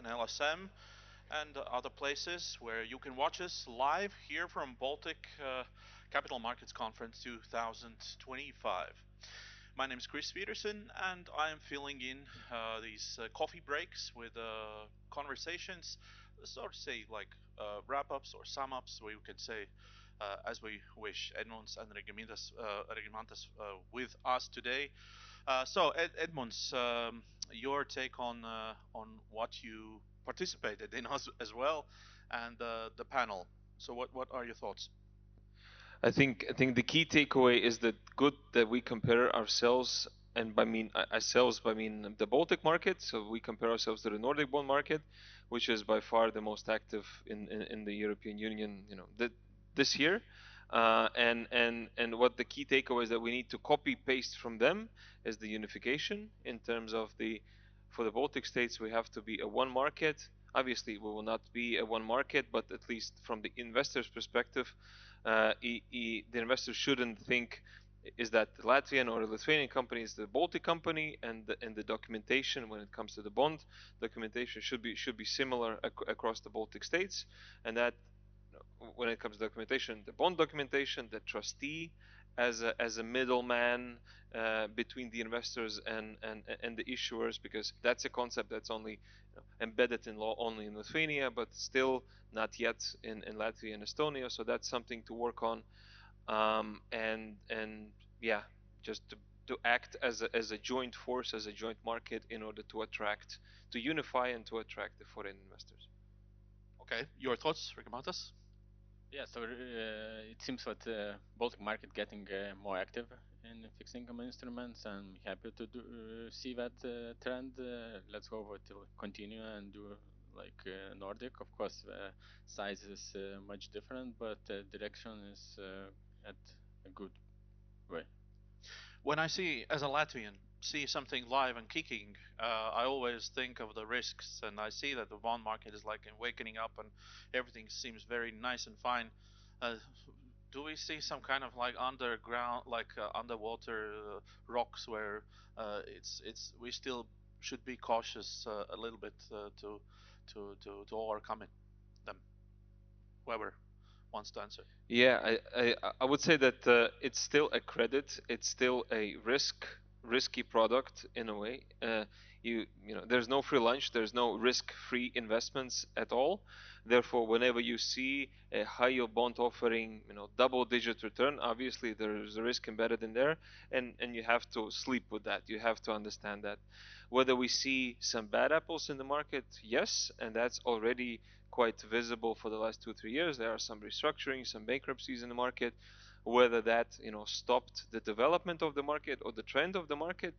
in LSM and other places where you can watch us live here from Baltic Capital Markets Conference 2025. My name is Chris Peterson, and I am filling in these coffee breaks with conversations, sort of say like wrap-ups or sum-ups, where you can say as we wish. Edmunds and Regimantas with us today. Edmunds, your take on what you participated in as well, and the panel. So what are your thoughts? I think the key takeaway is that good that we compare ourselves, and by mean ourselves, by mean the Baltic market. So we compare ourselves to the Nordic bond market, which is by far the most active in the European Union. This year, and what the key takeaway is that we need to copy paste from them is the unification in terms of for the Baltic states we have to be a one market. Obviously, we will not be a one market, but at least from the investor's perspective, the investor shouldn't think is that the Latvian or the Lithuanian company is the Baltic company, and the documentation when it comes to the bond documentation should be similar across the Baltic states, and that when it comes to documentation, the bond documentation, the trustee as a middleman between the investors and the issuers, because that's a concept that's only embedded in law only in Lithuania, but still not yet in Latvia and Estonia. So that's something to work on, and yeah, just to act as a joint force, as a joint market, in order to unify and to attract the foreign investors. Okay, your thoughts, Regimantas? Yeah, so it seems that Baltic market getting more active in fixed income instruments. I'm happy to see that trend. Let's hope it will continue and do like Nordic. Of course, size is much different, but direction is at a good way. When I see, as a Latvian, see something live and kicking, I always think of the risks, and I see that the bond market is like wakening up, and everything seems very nice and fine. Uh, do we see some kind of like underground, like underwater rocks where it's we still should be cautious a little bit to overcome them? Whoever wants to answer. Yeah, I would say that it's still a credit. It's still a risky product in a way. There's no free lunch. There's no risk-free investments at all. Therefore, whenever you see a high-yield bond offering, double-digit return, obviously there's a risk embedded in there, and you have to sleep with that. You have to understand that. Whether we see some bad apples in the market, yes, and that's already quite visible for the last 2 3 years. There are some restructuring, some bankruptcies in the market. Whether that stopped the development of the market or the trend of the market,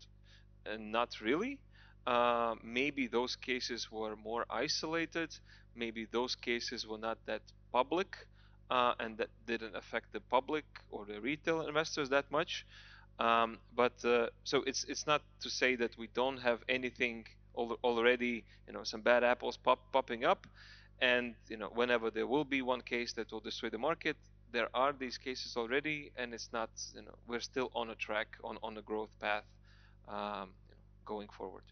and not really. Maybe those cases were more isolated. Maybe those cases were not that public, and that didn't affect the public or the retail investors that much. But so it's not to say that we don't have anything already, some bad apples popping up, and whenever there will be one case that will destroy the market, there are these cases already, and it's not, we're still on a track on a growth path, going forward.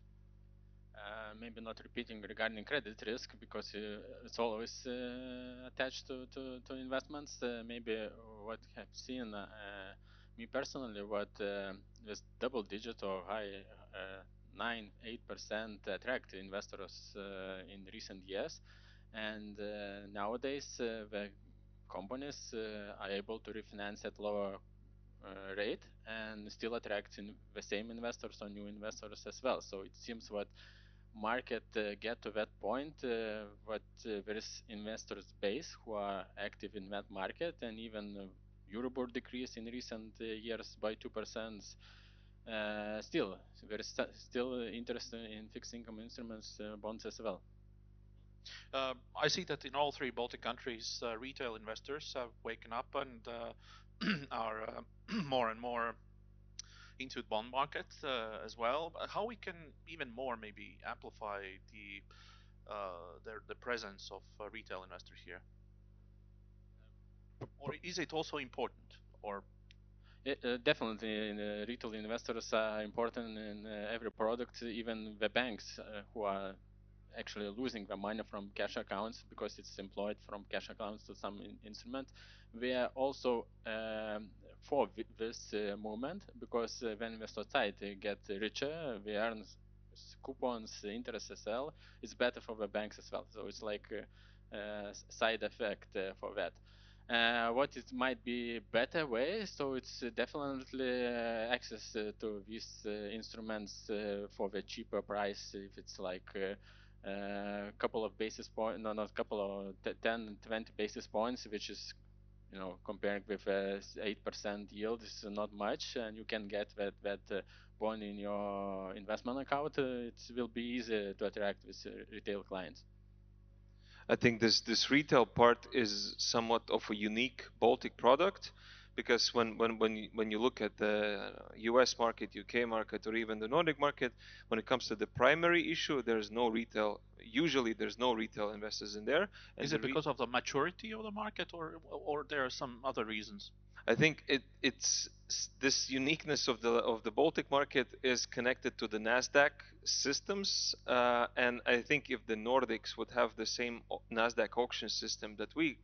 Maybe not repeating regarding credit risk, because it's always attached to investments. Maybe what I've seen, me personally, what with double digit or high 9-8% attract investors in recent years, and nowadays the companies are able to refinance at lower rate and still attract the same investors or new investors as well. So it seems what market get to that point, but there is investors base who are active in that market, and even Euribor decrease in recent years by 2%. Still, there is still interest in fixed income instruments, bonds as well. I see that in all three Baltic countries, retail investors have waken up and are more and more into the bond market as well. But how we can even more maybe amplify the presence of retail investors here, or is it also important? Or Definitely, retail investors are important in every product. Even the banks who are actually losing the money from cash accounts because it's employed from cash accounts to some instrument. We are also for this movement because when the society get richer, we earn coupons, interest as well. It's better for the banks as well. So it's like a side effect for that. What it might be better way, so it's definitely access to these instruments for the cheaper price. If it's like a couple of basis points, no, not couple of 10, 20 basis points, which is, you know, comparing with 8% yield is not much, and you can get that bond in your investment account. It will be easy to attract with retail clients. I think this retail part is somewhat of a unique Baltic product, because when you look at the U.S. market, UK market, or even the Nordic market, when it comes to the primary issue, there's no retail. Usually, there's no retail investors in there. And is it because of the maturity of the market, or there are some other reasons? I think it's this uniqueness of the Baltic market is connected to the Nasdaq systems, and I think if the Nordics would have the same Nasdaq auction system that we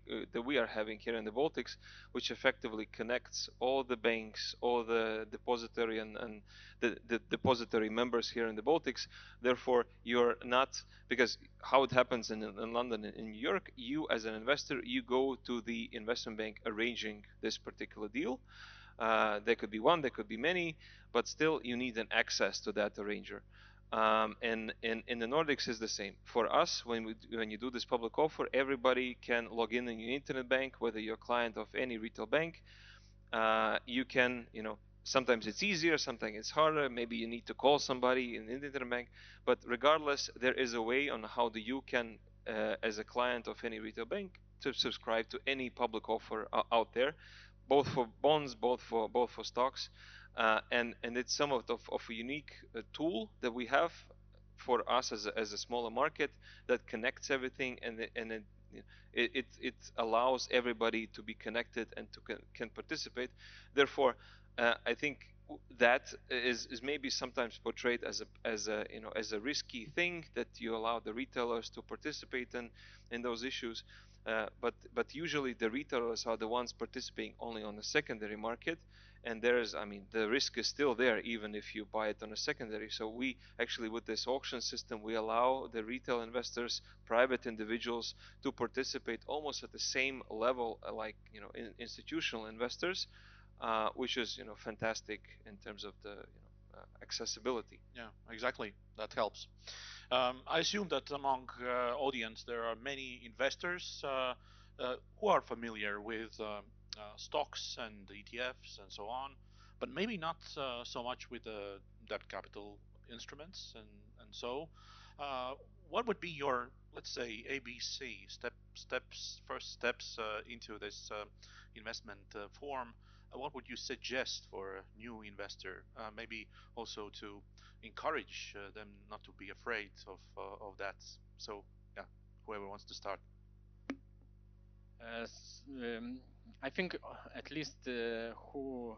are having here in the Baltics, which effectively connects all the banks, all the depository and the depository members here in the Baltics, therefore you're not, because how it happens in London and in New York, you as an investor, you go to the investment bank arranging this particular deal. There could be one, there could be many, but still you need an access to that arranger. And in the Nordics is the same. For us, when you do this public offer, everybody can log in your internet bank, whether you're a client of any retail bank. You can, sometimes it's easier, sometimes it's harder. Maybe you need to call somebody in the internet bank. But regardless, there is a way on how you can, as a client of any retail bank, to subscribe to any public offer out there, both for bonds, both for stocks, and it's somewhat of a unique tool that we have for us as a smaller market that connects everything, and it allows everybody to be connected and can participate. Therefore, I think that is maybe sometimes portrayed as a risky thing, that you allow the retailers to participate in those issues. But usually the retailers are the ones participating only on the secondary market, and the risk is still there even if you buy it on a secondary. So we actually, with this auction system, we allow the retail investors, private individuals, to participate almost at the same level like institutional investors, which is fantastic in terms of the accessibility. Yeah, exactly. That helps. I assume that among audience there are many investors who are familiar with stocks and ETFs and so on, but maybe not so much with the debt capital instruments and so. Uh, what would be your, let's say, ABC first steps into this investment form? What would you suggest for a new investor? Maybe also to encourage them not to be afraid of that. So yeah, whoever wants to start. I think at least who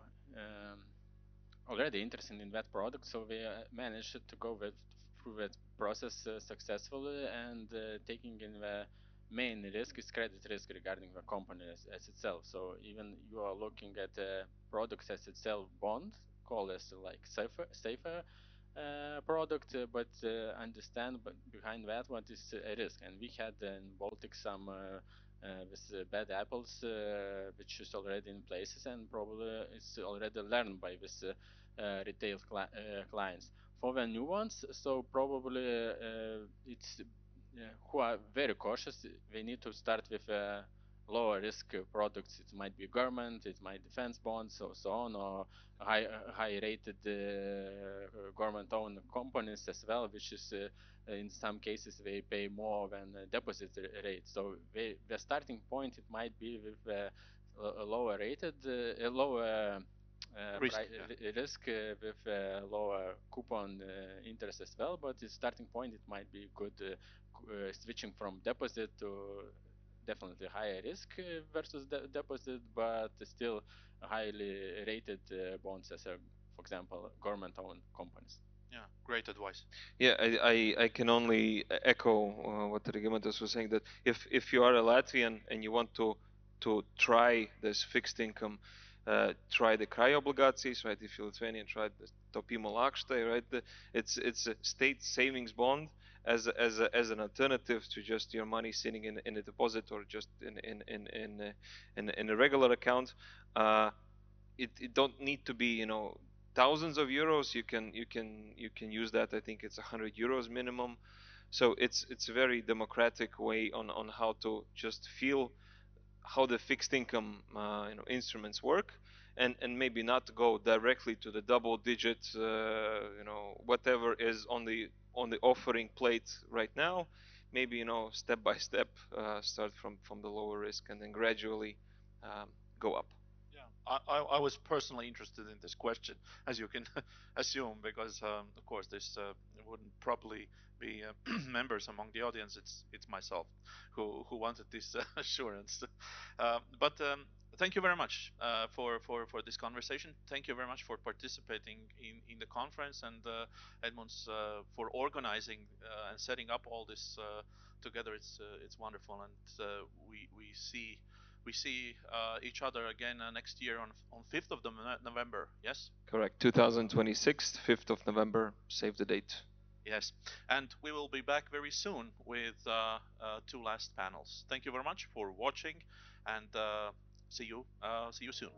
already interested in that product, so we managed to go through that process successfully, and taking in the main risk is credit risk regarding the company as itself. So even you are looking at a product as itself, bond, called as like safer product, but understand behind that what is a risk. And we had in Baltic some with bad apples, which is already in places, and probably it's already learned by this retail clients. For the new ones, so probably it's who are very cautious. They need to start with lower risk products. It might be government, it might defense bonds, or so on, or high rated government owned companies as well, which is in some cases they pay more than deposit rate. So the starting point, it might be with a lower rated, lower Risk, risk with lower coupon interest as well. But the starting point, it might be good switching from deposit to definitely higher risk versus deposit, but still highly rated bonds as for example, government-owned companies. Yeah, great advice. Yeah, I can only echo what Regimantas was saying, that if you are a Latvian and you want to try this fixed income, try the Kraj obligācijas, right? If you're Lithuanian, try the Taupīmo lakštai, right? It's a state savings bond as an alternative to just your money sitting in a deposit or just in a regular account. It don't need to be, thousands of euros. You can use that. I think it's 100 euros minimum. So it's a very democratic way on how to just feel how the fixed income instruments work, and maybe not go directly to the double digit, whatever is on the offering plate right now. Maybe, step by step, start from the lower risk and then gradually go up. Yeah, I was personally interested in this question, as you can assume, because of course this wouldn't probably be members among the audience. It's myself who wanted this assurance. But thank you very much for this conversation. Thank you very much for participating in the conference, and Edmunds, for organizing and setting up all this together. It's wonderful, and we see each other again next year on 5th of November. Yes. Correct. 2026, 5th of November. Save the date. Yes, and we will be back very soon with two last panels. Thank you very much for watching, and see you soon.